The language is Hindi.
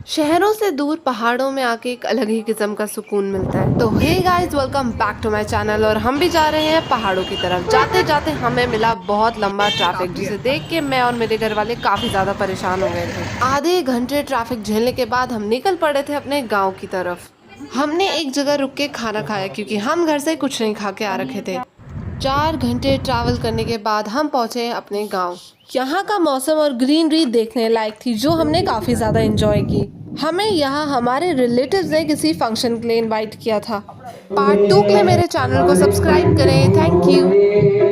शहरों से दूर पहाड़ों में आके एक अलग ही किस्म का सुकून मिलता है। तो hey guys, welcome back to my channel. और हम भी जा रहे हैं पहाड़ों की तरफ। जाते जाते हमें मिला बहुत लंबा ट्रैफिक, जिसे देख के मैं और मेरे घर वाले काफी ज्यादा परेशान हो गए थे। आधे घंटे ट्रैफिक झेलने के बाद हम निकल पड़े थे अपने गाँव की तरफ। हमने एक जगह रुक के खाना खाया क्योंकि हम घर से कुछ नहीं खा के आ रखे थे। 4 घंटे ट्रैवल करने के बाद हम पहुंचे अपने गांव। यहाँ का मौसम और ग्रीनरी देखने लायक थी, जो हमने काफ़ी ज़्यादा एंजॉय की। हमें यहाँ हमारे रिलेटिव्स ने किसी फंक्शन के लिए इनवाइट किया था। पार्ट 2 के लिए मेरे चैनल को सब्सक्राइब करें। Thank you.